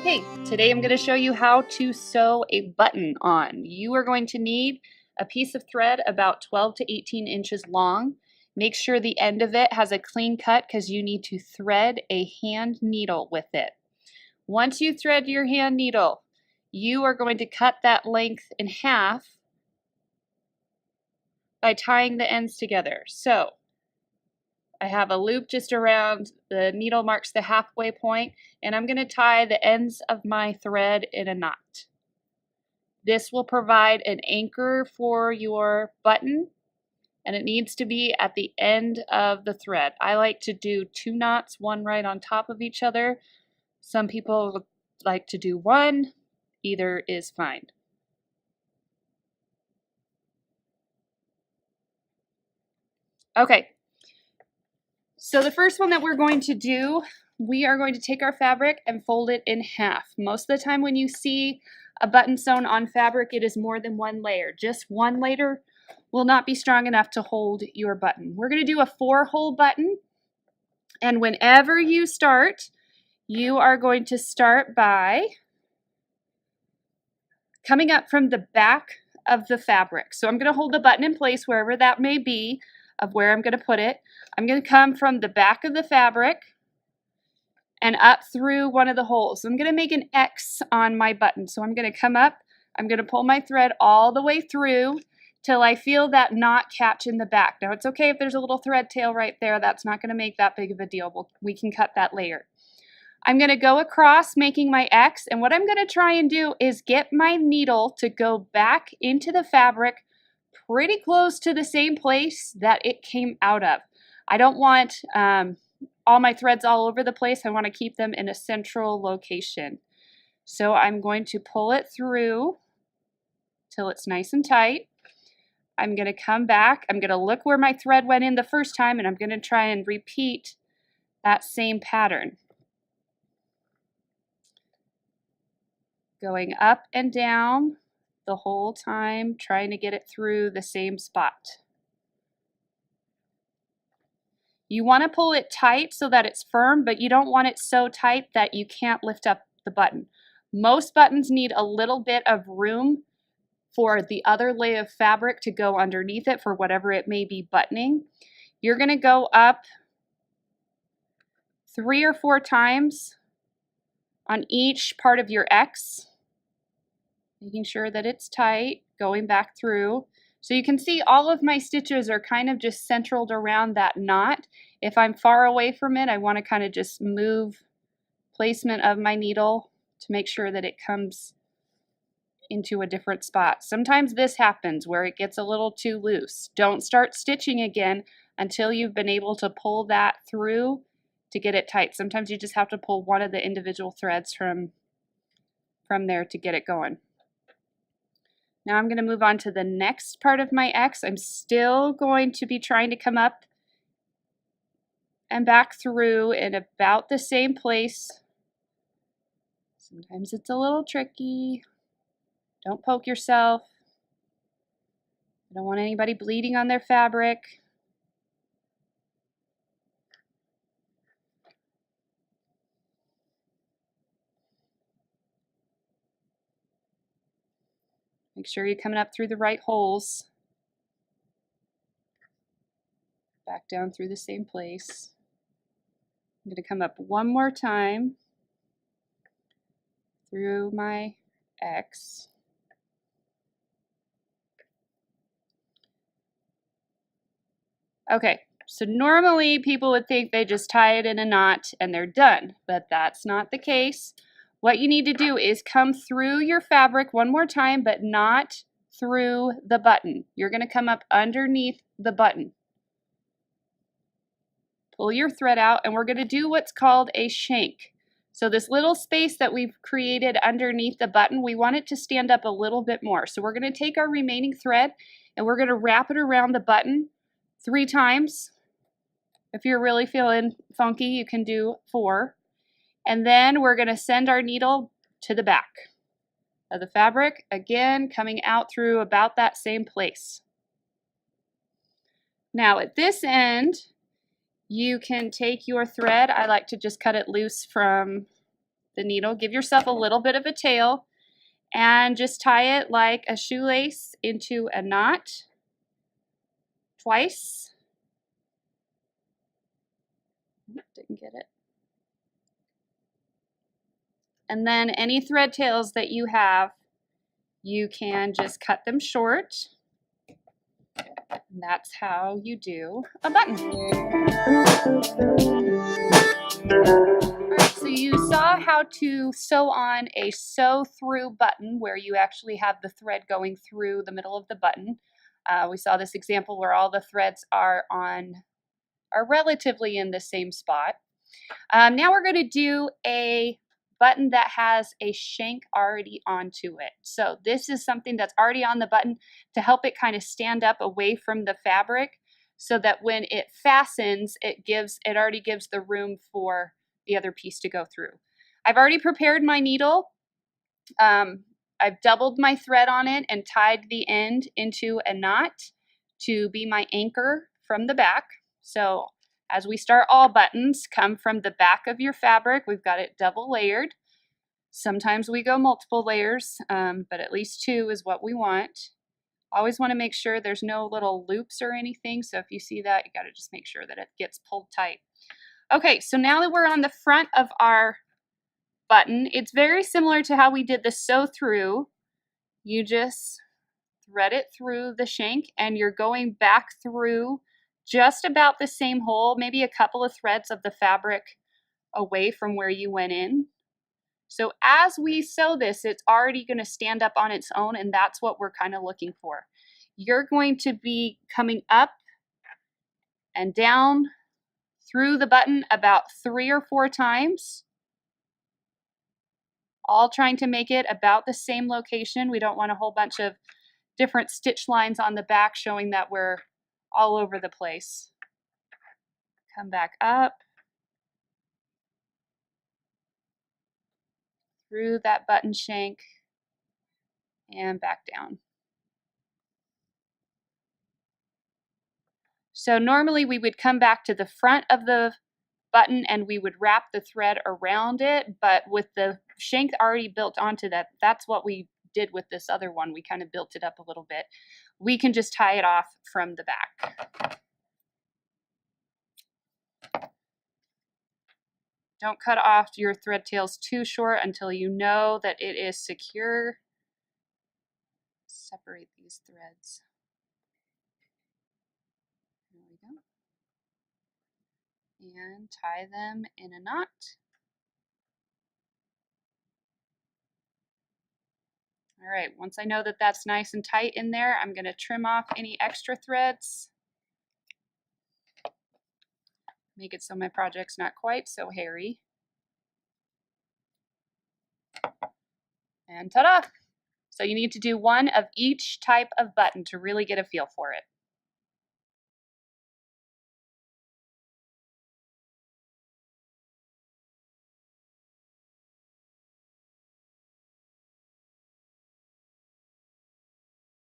Okay, today I'm going to show you how to sew a button on. You are going to need a piece of thread about 12 to 18 inches long. Make sure the end of it has a clean cut because you need to thread a hand needle with it. Once you thread your hand needle, you are going to cut that length in half by tying the ends together. So I have a loop just around the needle marks the halfway point, and I'm going to tie the ends of my thread in a knot. This will provide an anchor for your button, and it needs to be at the end of the thread. I like to do 2 knots, one right on top of each other. Some people like to do one. Either is fine. Okay. So the first one that we're going to do, we are going to take our fabric and fold it in half. Most of the time when you see a button sewn on fabric, it is more than one layer. Just one layer will not be strong enough to hold your button. We're going to do a 4-hole button, and whenever you start, you are going to start by coming up from the back of the fabric. So I'm going to hold the button in place wherever that may be of where I'm going to put it. I'm going to come from the back of the fabric and up through one of the holes. So I'm going to make an X on my button. So I'm going to come up, I'm going to pull my thread all the way through till I feel that knot catch in the back. Now it's okay if there's a little thread tail right there. That's not going to make that big of a deal. We can cut that later. I'm going to go across making my X, and what I'm going to try and do is get my needle to go back into the fabric pretty close to the same place that it came out of. I don't want all my threads all over the place. I want to keep them in a central location. So I'm going to pull it through till it's nice and tight. I'm going to come back. I'm going to look where my thread went in the first time, and I'm going to try and repeat that same pattern. Going up and down the whole time, trying to get it through the same spot. You want to pull it tight so that it's firm, but you don't want it so tight that you can't lift up the button. Most buttons need a little bit of room for the other layer of fabric to go underneath it for whatever it may be buttoning. You're going to go up 3 or 4 times on each part of your X, making sure that it's tight, going back through. So you can see all of my stitches are kind of just centered around that knot. If I'm far away from it, I want to kind of just move placement of my needle to make sure that it comes into a different spot. Sometimes this happens where it gets a little too loose. Don't start stitching again until you've been able to pull that through to get it tight. Sometimes you just have to pull one of the individual threads from there to get it going. Now I'm going to move on to the next part of my X. I'm still going to be trying to come up and back through in about the same place. Sometimes it's a little tricky. Don't poke yourself. I don't want anybody bleeding on their fabric. Make sure you're coming up through the right holes. Back down through the same place. I'm going to come up one more time through my X. Okay, so normally people would think they just tie it in a knot and they're done, but that's not the case. What you need to do is come through your fabric one more time, but not through the button. You're going to come up underneath the button. Pull your thread out, and we're going to do what's called a shank. So this little space that we've created underneath the button, we want it to stand up a little bit more. So we're going to take our remaining thread and we're going to wrap it around the button 3 times. If you're really feeling funky, you can do 4. And then we're going to send our needle to the back of the fabric, again coming out through about that same place. Now at this end, you can take your thread. I like to just cut it loose from the needle, give yourself a little bit of a tail, and just tie it like a shoelace into a knot twice. Didn't get it. And then any thread tails that you have, you can just cut them short. And that's how you do a button. Alright, so you saw how to sew on a sew through button where you actually have the thread going through the middle of the button. We saw this example where all the threads are relatively in the same spot. Now we're going to do a button that has a shank already onto it. So this is something that's already on the button to help it kind of stand up away from the fabric so that when it fastens, it already gives the room for the other piece to go through. I've already prepared my needle. I've doubled my thread on it and tied the end into a knot to be my anchor from the back. So as we start all buttons, come from the back of your fabric. We've got it double layered. Sometimes we go multiple layers, but at least 2 is what we want. Always want to make sure there's no little loops or anything. So if you see that, you got to just make sure that it gets pulled tight. Okay, so now that we're on the front of our button, it's very similar to how we did the sew through. You just thread it through the shank and you're going back through just about the same hole, maybe a couple of threads of the fabric away from where you went in. So as we sew this, it's already going to stand up on its own, and that's what we're kind of looking for. You're going to be coming up and down through the button about 3 or 4 times, all trying to make it about the same location. We don't want a whole bunch of different stitch lines on the back showing that we're all over the place. Come back up through that button shank and back down. So normally we would come back to the front of the button and we would wrap the thread around it, but with the shank already built onto that, that's what we did with this other one. We kind of built it up a little bit. We can just tie it off from the back. Don't cut off your thread tails too short until you know that it is secure. Separate these threads. There we go. And tie them in a knot. All right, once I know that that's nice and tight in there, I'm going to trim off any extra threads. Make it so my project's not quite so hairy. And ta-da! So you need to do one of each type of button to really get a feel for it.